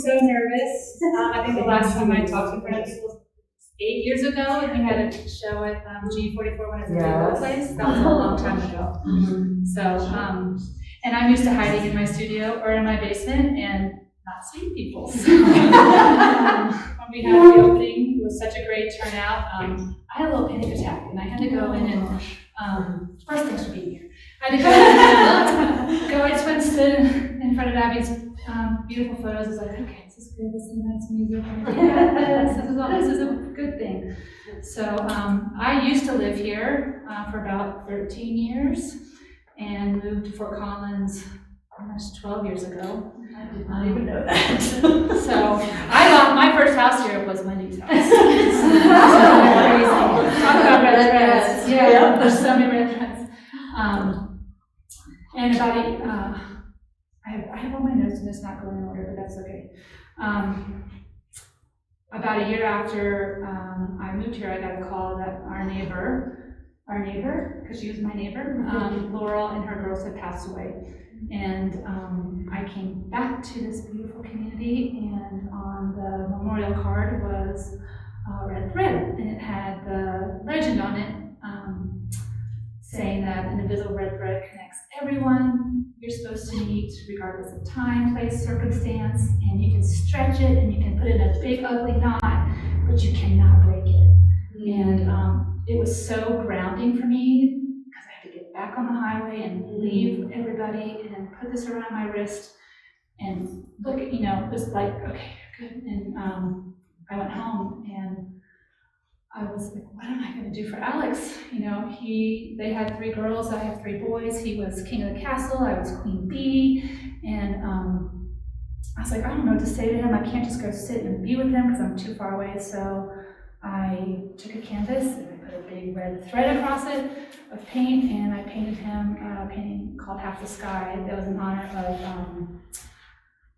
so nervous. I think the last time I talked in front of people was 8 years ago, and we had a show at G44 when it was a big old place. That was a long time ago. So, and I'm used to hiding in my studio or in my basement and not seeing people. So, when we had the opening, it was such a great turnout. I had a little panic attack, and I had to go in and first thanks for being here. I had to go in and stood in front of Abby's beautiful photos. I was like, okay, this is good. This is nice music. This is a good thing. So I used to live here for about 13 years and moved to Fort Collins almost 12 years ago. I did not even know that. So I thought my first house here was Wendy's house. Talk about red threads. Yeah, there's so many red threads. And about I have all my notes and it's not going in order, but that's okay. About a year after I moved here, I got a call that our neighbor, because she was my neighbor, Laurel and her girls had passed away. And I came back to this beautiful community, and on the memorial card was a red thread, and it had the legend on it saying that an invisible red thread connects everyone you're supposed to meet, regardless of time, place, circumstance, and you can stretch it and you can put it in a big ugly knot, but you cannot break it. And it was so grounding for me because I had to get back on the highway and leave everybody and put this around my wrist and look at, it was like, okay, good. And I went home and I was like, what am I going to do for Alex? They had 3 girls, I have 3 boys. He was king of the castle, I was queen bee. And I was like, I don't know what to say to him. I can't just go sit and be with him because I'm too far away. So I took a canvas and I put a big red thread across it of paint, and I painted him a painting called Half the Sky. That was in honor of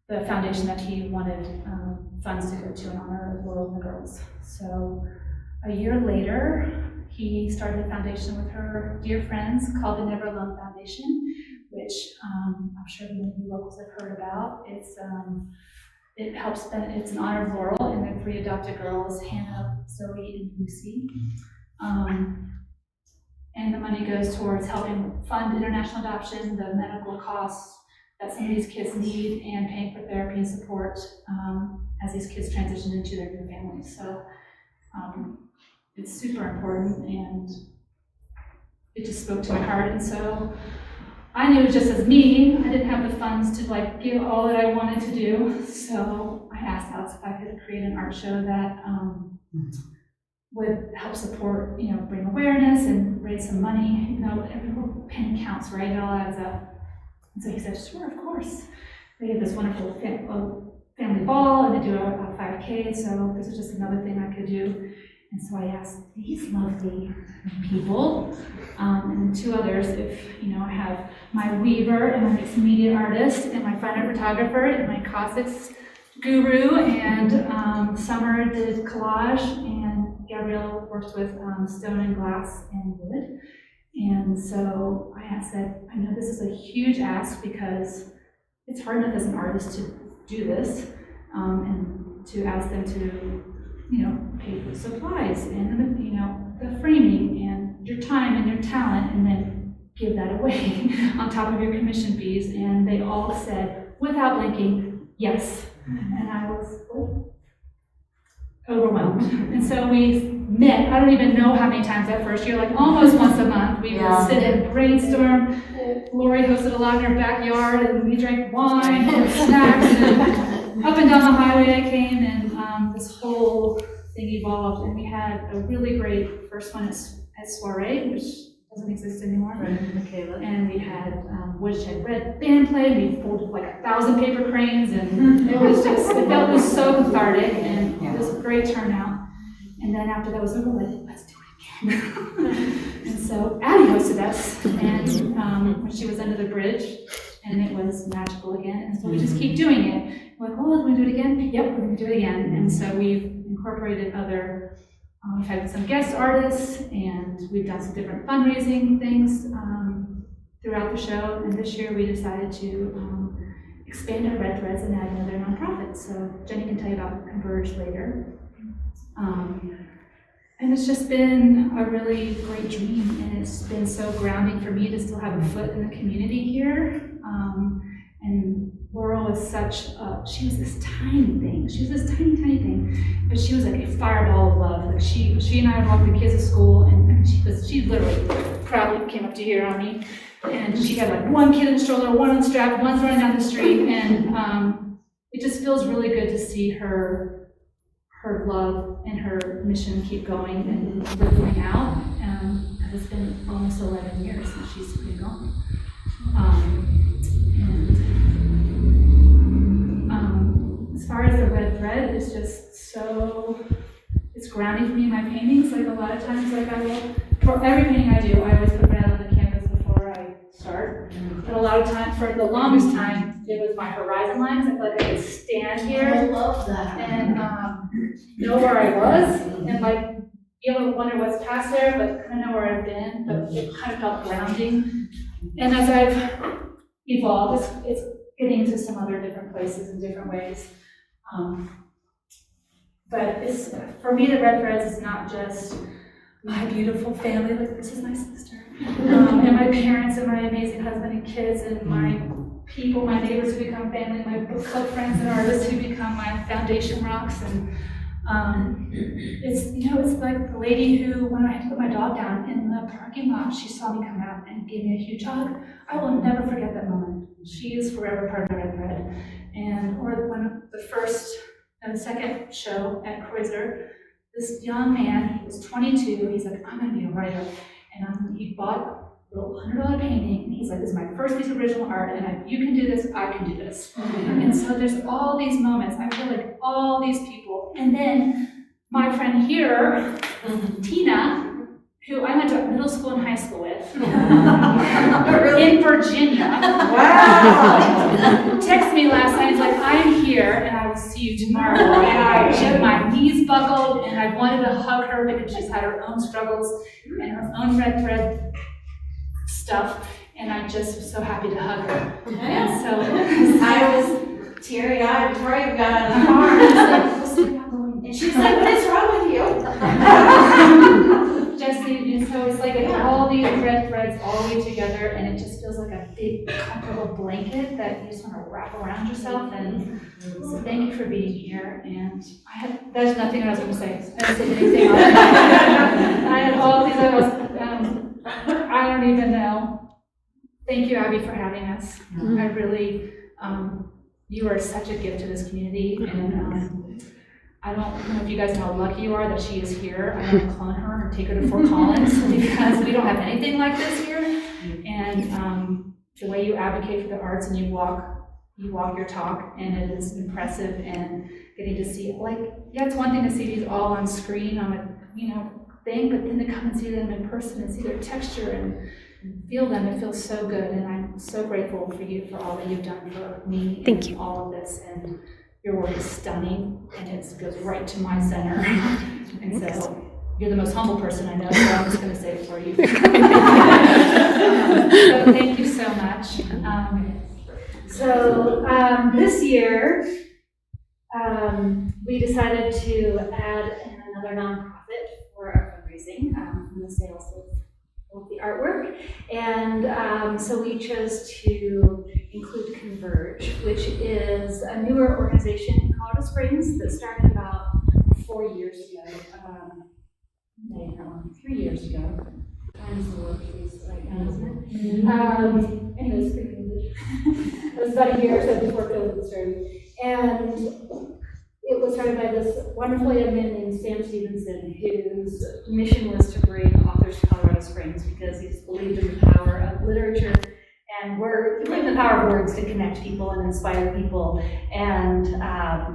the foundation that he wanted funds to go to in honor of Laurel and the girls. So a year later, he started a foundation with her dear friends called the Never Alone Foundation, which I'm sure many of you locals have heard about. It's in honor of Laurel and their 3 adopted girls, Hannah, Zoe, and Lucy. And the money goes towards helping fund international adoption, the medical costs that some of these kids need, and paying for therapy and support as these kids transition into their new families. So it's super important, and it just spoke to my heart. And so I knew just as me, I didn't have the funds to give all that I wanted to do. So I asked Alex if I could create an art show that would help support, bring awareness and raise some money. Every little penny counts, right? It all adds up. And so he said, sure, of course. They have this wonderful family ball, and they do a 5K. So this is just another thing I could do. And so I asked these lovely people and 2 others if, I have my weaver and my mixed media artist and my fine art photographer and my Cossacks guru, and Summer did collage, and Gabrielle works with stone and glass and wood. And so I asked that, I know this is a huge ask because it's hard enough as an artist to do this, and to ask them to pay for supplies and the framing and your time and your talent, and then give that away on top of your commission fees. And they all said, without blinking, yes. And I was overwhelmed. And so we met, I don't even know how many times that first year, almost once a month. We would sit and brainstorm. Lori hosted a lot in her backyard, and we drank wine and snacks, and up and down the highway I came, and this whole thing evolved, and we had a really great first one at Soiree, which doesn't exist anymore. And we had woodshed red band play, and we folded 1,000 paper cranes, and it was so cathartic, and it was a great turnout. And then after that was over, let's do it again. And so Abby hosted us, and when she was under the bridge, and it was magical again. And so we just keep doing it. We're like, we're going to do it again? Yep, we're going to do it again. And so we've incorporated other, we've had some guest artists, and we've done some different fundraising things throughout the show. And this year we decided to expand our red threads and add another nonprofit. So Jenny can tell you about Converge later. And it's just been a really great dream, and it's been so grounding for me to still have a foot in the community here. And Laurel was she was this tiny thing. She was this tiny thing, but she was like a fireball of love. Like she and I would walk the kids to school, and she literally proudly came up to here on me, and she had like one kid in the stroller, one on the strap, one's running down the street, and it just feels really good to see her love and her mission keep going and living out. It's been almost 11 years since she's been gone. As far as the red thread, it's just it's grounding for me in my paintings. Like a lot of times, for every painting I do, I always put it out on the canvas before I start. But a lot of times, for the longest time, it was my horizon lines. I feel like I could stand here. I love that. And know where I was, and like be able to wonder what's past there, but kind of know where I've been. But it kind of felt grounding. And as I've evolved, it's getting into some other different places in different ways. But for me, the red threads is not just my beautiful family, like this is my sister, and my parents, and my amazing husband and kids, and my people, my neighbors who become family, my book club friends and artists who become my foundation rocks. And it's like the lady who, when I had to put my dog down in the parking lot, she saw me come out and gave me a huge hug. I will never forget that moment. She is forever part of the red thread. Or when the first and the second show at Kreuser, this young man, he was 22, he's like, I'm gonna be a writer. And he bought a little $100 painting, and he's like, this is my first piece of original art, and if you can do this, I can do this. And so there's all these moments, I feel like all these people. And then my friend here, Tina, who I went to middle school and high school with, in Virginia. Wow! Texted me last night, he's like, I'm here, and I will see you tomorrow. And she had my knees buckled, and I wanted to hug her because she's had her own struggles and her own red thread stuff, and I just was so happy to hug her. And so I was teary-eyed before I got out of the car. And she was like, what is wrong with you? And so it's like all these red threads all the way together, and it just feels like a big comfortable blanket that you just want to wrap around yourself. And so thank you for being here. And there's nothing else I was going to say. I didn't say anything else. I had all these others. I don't even know. Thank you, Abby, for having us. I really, you are such a gift to this community, and I don't know if you guys know how lucky you are that she is here. I want to clone her and take her to Fort Collins because we don't have anything like this here. And the way you advocate for the arts and you walk your talk, and it is impressive. And getting to see, it's one thing to see these all on screen on a thing, but then to come and see them in person and see their texture and feel them, it feels so good. And I'm so grateful for you for all that you've done for me. Thank you. All of this. And your work is stunning, and it goes right to my center. And so you're the most humble person I know, so I'm just going to say it for you. So thank you so much. This year, we decided to add another nonprofit for our fundraising from the sales of the artwork. And so we chose to include Converge, which is a newer organization in Colorado Springs that started about 4 years ago. 3 years ago. Time's the word right now, isn't it? Anyways, pretty English. It was about a year or so before COVID started. And it was started by this wonderful young man named Sam Stevenson, whose mission was to bring authors to Colorado Springs because he just believed in the power of literature and he believed in the power of words to connect people and inspire people and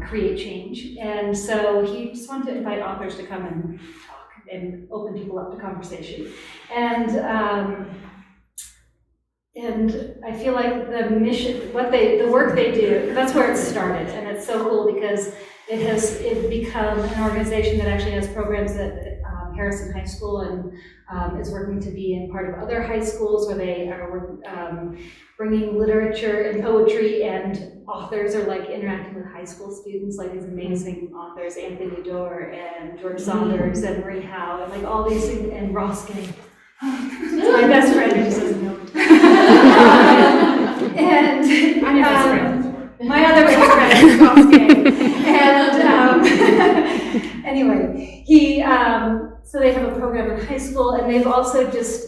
create change. And so he just wanted to invite authors to come and talk and open people up to conversation. And I feel like the mission, the work they do, that's where it started, and it's so cool because it's become an organization that actually has programs that Harrison High School and is working to be in part of other high schools where they are bringing literature and poetry, and authors are like interacting with high school students, like these amazing authors, Anthony Doerr and George Saunders and Marie Howe, and like all these things, and Ross Gang. My best friend who just doesn't know. And my other best friend is Ross Gang. And anyway, so they have a program in high school, and they've also just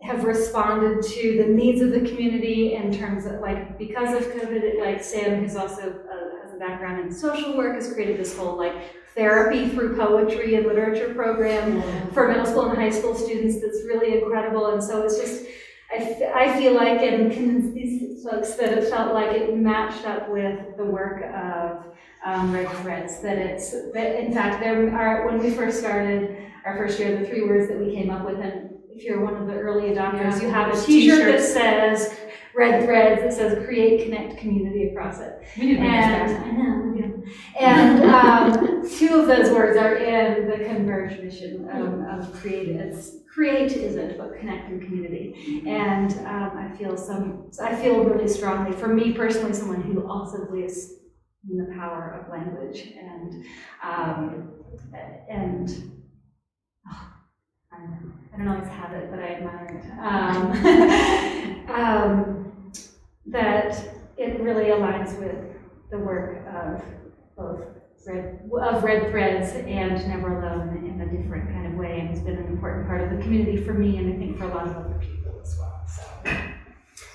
have responded to the needs of the community in terms of, like, because of COVID, like Sam, who's also has a background in social work, has created this whole like therapy through poetry and literature program for middle school and high school students that's really incredible. And so it's just, I feel like, and convince these folks that it felt like it matched up with the work of Red Threads, that in fact, when we first started our first year, the 3 words that we came up with, and if you're one of the early adopters, you have a t-shirt that says Red Threads, that says create, connect, community across it. We need to I know, we do. And 2 of those words are in the Converge mission of create. Create isn't, but connect and community. And I feel really strongly, for me personally, someone who also believes in the power of language and I don't always have it, but I admire it. That it really aligns with the work of both Red Threads and Never Alone in a different kind of way, and has been an important part of the community for me, and I think for a lot of other people as well. So.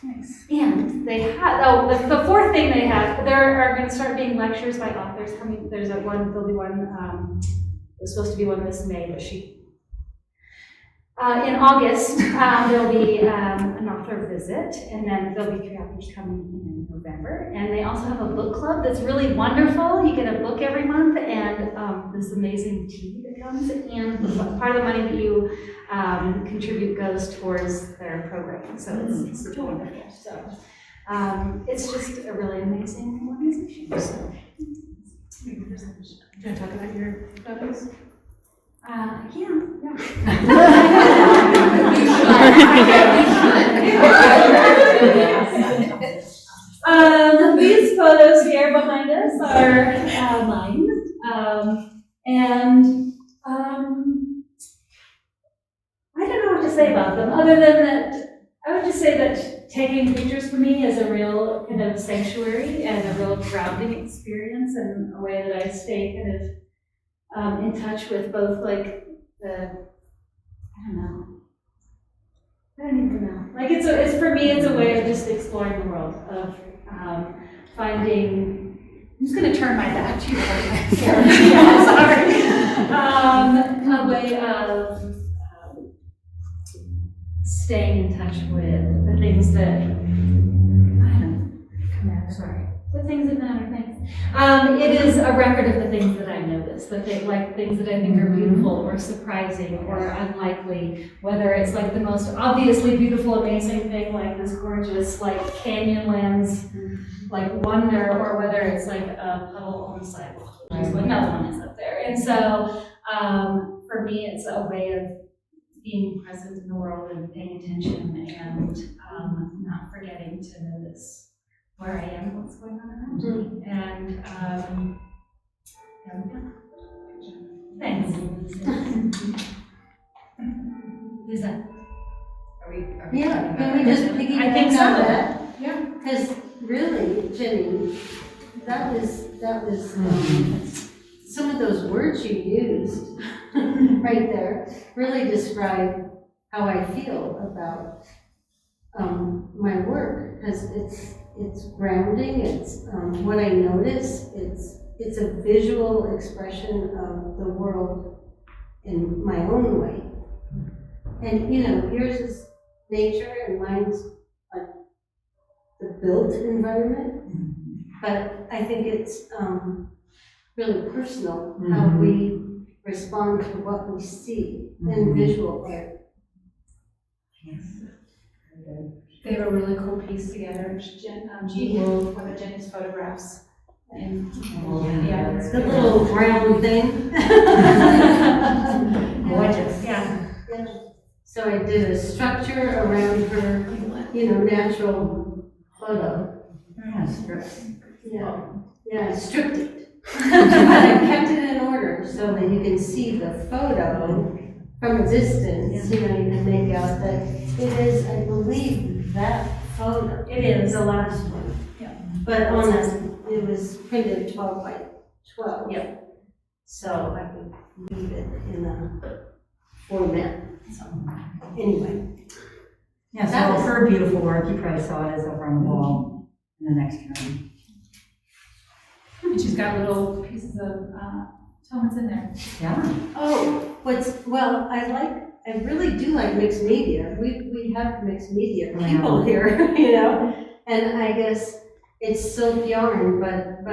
Nice. And they have, the 4th thing they have, there are going to start being lectures by authors coming. There'll be one, there's supposed to be one this May, but in August, there'll be an author visit, and then there'll be 3 authors coming in November. And they also have a book club that's really wonderful. You get a book every month, and this amazing tea that comes, and part of the money that you contribute goes towards their programming. So it's super wonderful. So it's just a really amazing organization. So. Do you want to talk about your photos? Yeah. These photos here behind us are mine. And I don't know what to say about them, other than that I would just say that taking pictures for me is a real kind of sanctuary and a real grounding experience, and a way that I stay kind of in touch with both like I don't even know. Like it's for me, it's a way of just exploring the world, of finding. I'm just going to turn my back to you. I'm sorry. A way of staying in touch with the things that the things that matter. Thanks. It is a record of the things that I notice, things that I think are beautiful or surprising or unlikely, whether it's like the most obviously beautiful, amazing thing, like this gorgeous, like canyonlands, like wonder, or whether it's like a puddle on the sidewalk. Another one is up there. And so for me, it's a way of being present in the world and paying attention and not forgetting to notice where I am, what's going on around me. And thanks. Who's that? Can we just piggyback I think so. on that? Yeah. Because really, Jenny, that was some of those words you used right there really describe how I feel about my work, because it's grounding. It's what I notice. It's a visual expression of the world in my own way. And yours is nature and mine's like the built environment. But I think it's really personal how we respond to what we see in visual art. They have a really cool piece together. Giglio, one of Jenny's photographs, Yeah, it's The little round thing. Gorgeous. Yeah. So I did a structure around her, natural photo. Yeah, I stripped it. But I kept it in order so that you can see the photo from a distance. You can make out that it is, I believe, that photo. It is. The last one. Yeah. But it was printed 12 by 12. Yep. So I could leave it in a format. So anyway. Yeah, so all her beautiful work, you probably saw it is over on the wall in the next room. And she's got little pieces of tones in there. Yeah. Oh, I really do like mixed media. We have mixed media people here, and I guess it's silk yarn, but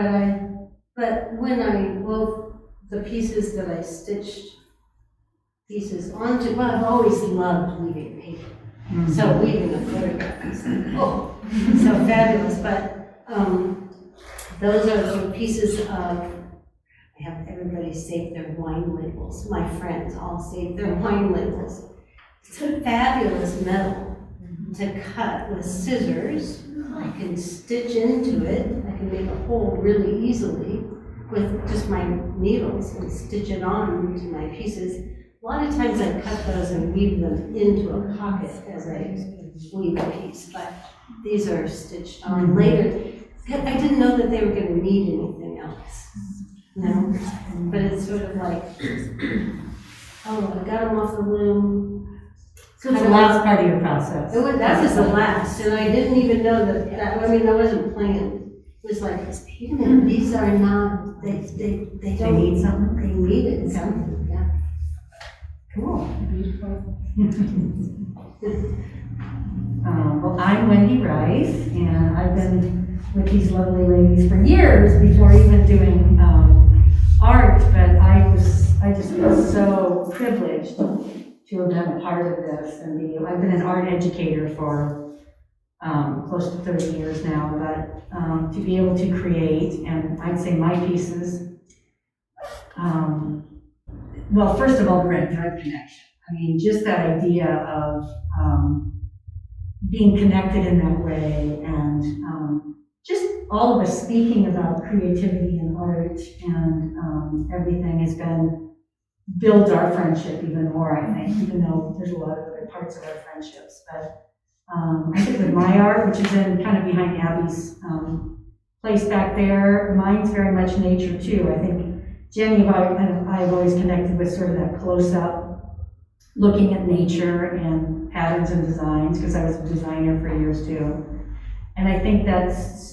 when I wove the pieces that I stitched pieces onto, I've always loved weaving paper. Mm-hmm. So weaving a photograph is like, so fabulous, but those are the pieces of, I have everybody save their wine labels. My friends all save their wine labels. It's a fabulous metal to cut with scissors. I can stitch into it. I can make a hole really easily with just my needles and stitch it on to my pieces. A lot of times I cut those and weave them into a pocket as I weave a piece, but these are stitched on later. I didn't know that they were going to need anything else, but it's sort of like, I got them off the loom. So it's the last part of your process. That was the last, and I didn't even know that wasn't planned. It was like, wait a minute, these are not, they don't need something? They needed something, yeah. Cool. Well, I'm Wendy Reis, and I've been with these lovely ladies for years before even doing art, but I just feel so privileged to have been a part of this and I've been an art educator for close to 30 years now, but to be able to create, and I'd say my pieces, well, first of all, direct connection. I mean, just that idea of being connected in that way, and just all of us speaking about creativity and art and everything has built our friendship even more, I think, even though there's a lot of other parts of our friendships. But I think with my art, which is in kind of behind Abby's place back there, mine's very much nature too. I think Jenny and I've always connected with sort of that close-up, looking at nature and patterns and designs, because I was a designer for years too. And I think that's,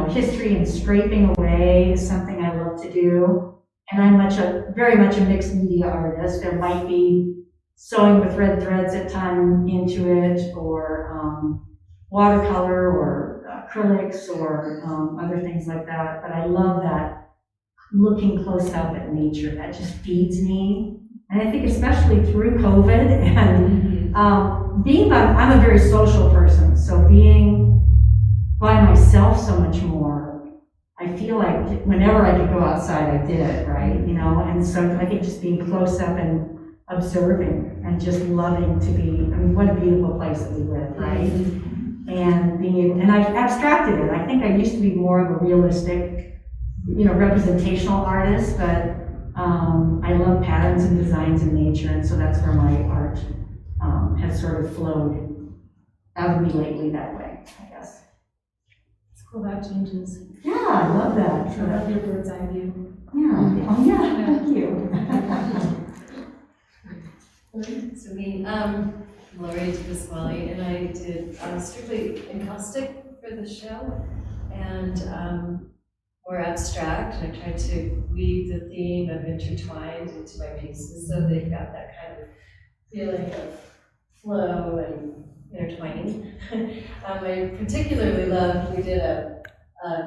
history and scraping away is something I love to do. And I'm very much a mixed media artist. There might be sewing with red threads at time into it, or watercolor, or acrylics, or other things like that. But I love that looking close up at nature. That just feeds me. And I think especially through COVID and I'm a very social person, so being by myself so much more, I feel like whenever I could go outside, I did, right? And so I think just being close up and observing and just loving to be, what a beautiful place that we live, right? And being able, and I've abstracted it. I think I used to be more of a realistic, representational artist, but I love patterns and designs in nature, and so that's where my art has sort of flowed out of me lately that way, I guess. It's cool, that changes. Yeah, I love that. I love your bird's eye view. Yeah. Oh, yeah. Thank you. So I'm Lori DiPasquale, and I did strictly encaustic for the show, and more abstract. And I tried to weave the theme of intertwined into my pieces, so they've got that kind of feeling of flow and intertwining. I particularly loved, we did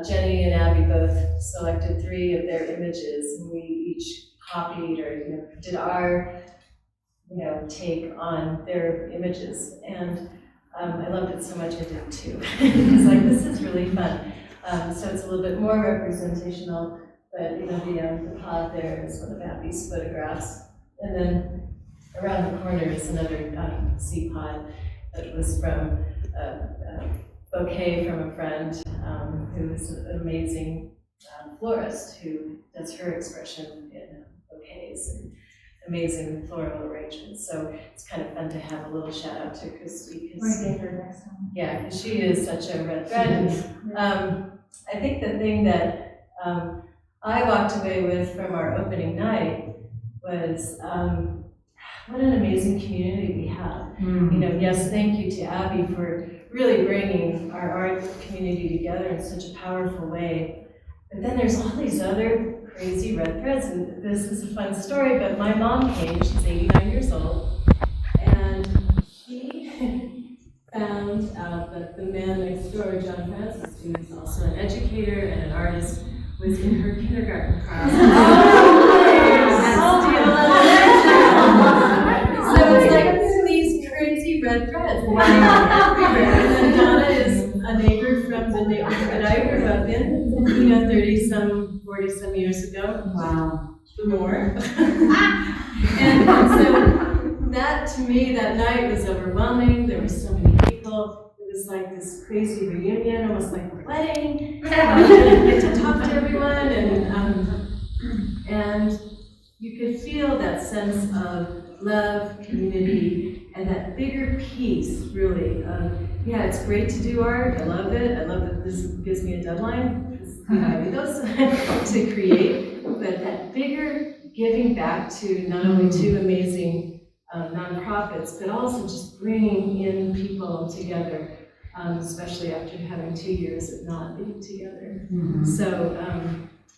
Jenny and Abby both selected 3 of their images, and we each copied or did our take on their images, and I loved it so much I did too. It's like, this is really fun. So it's a little bit more representational, but the pod there is one of Abby's photographs. And then around the corner is another seed pod that was from a bouquet from a friend who is an amazing florist who does her expression in bouquets and amazing floral arrangements. So it's kind of fun to have a little shout out to Christy. We're gonna get her next time. Yeah, because she is such a red thread. I think the thing that I walked away with from our opening night was what an amazing community we have. Yes, thank you to Abby for really bringing our art community together in such a powerful way. But then there's all these other crazy red threads, and this is a fun story, but my mom came, she's 89 years old, and she found out that the man next door, John Francis, who is also an educator and an artist, was in her kindergarten class. So it's like these crazy red threads everywhere. And then Donna is a neighbor from the neighborhood that I grew up in, 40-some years ago. Wow. More. And so that, to me, that night was overwhelming. There were so many people. It was like this crazy reunion, almost like a wedding. Get to talk to everyone, and you could feel that sense of love, community, and that bigger piece, really, of, yeah, it's great to do art. I love it. I love that this gives me a deadline. I need those to create, but that bigger giving back to not only two amazing nonprofits, but also just bringing in people together, especially after having 2 years of not being together. So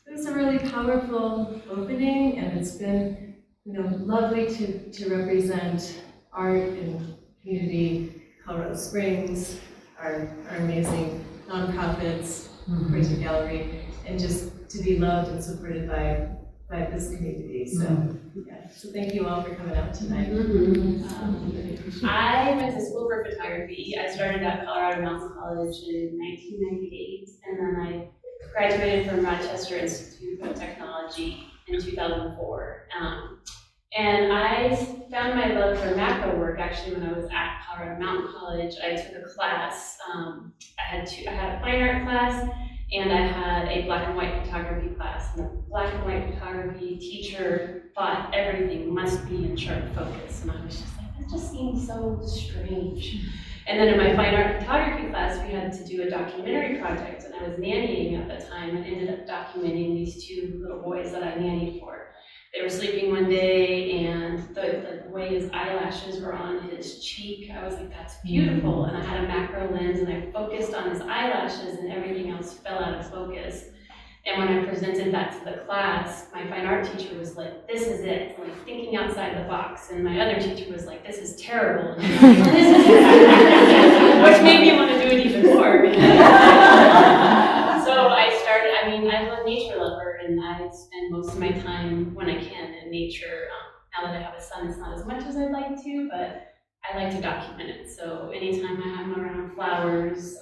it was a really powerful opening, and it's been lovely to represent art and community, Colorado Springs, our amazing nonprofits, Kreuser Gallery, and just to be loved and supported by this community. So, yeah. So thank you all for coming out tonight. I went to school for photography. I started at Colorado Mountain College in 1998, and then I graduated from Rochester Institute of Technology in 2004. And I found my love for macro work actually when I was at Colorado Mountain College. I took a class. I had a fine art class, and I had a black and white photography class. And the black and white photography teacher thought everything must be in sharp focus, and I was just like, that just seems so strange. And then in my fine art photography class, we had to do a documentary project, and I was nannying at the time, and ended up documenting these two little boys that I nannied for. They were sleeping one day, and the way his eyelashes were on his cheek, I was like, that's beautiful. And I had a macro lens, and I focused on his eyelashes, and everything else fell out of focus. And when I presented that to the class, my fine art teacher was like, this is it, like thinking outside the box. And my other teacher was like, this is terrible. And I was like, this is it. Which made me want to do it even more. So I'm a nature lover, and I spend most of my time when I can in nature. Now that I have a son, it's not as much as I'd like to, but I like to document it. So anytime I'm around flowers,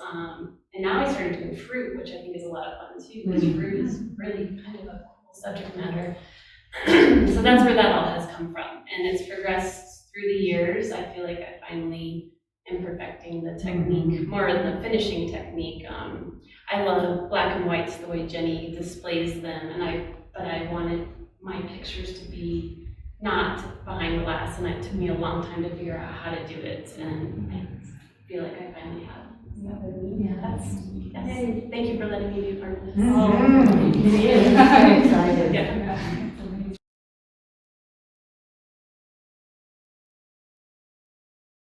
and now I started doing fruit, which I think is a lot of fun too, because fruit is really kind of a cool subject matter. So that's where that all has come from, and it's progressed through the years. I feel like I finally am perfecting the technique, more than the finishing technique. I love black and whites, the way Jenny displays them, but I wanted my pictures to be not behind glass, and it took me a long time to figure out how to do it, and I feel like I finally have. Yeah, that's thank you for letting me be a part of this. Very excited. Yeah.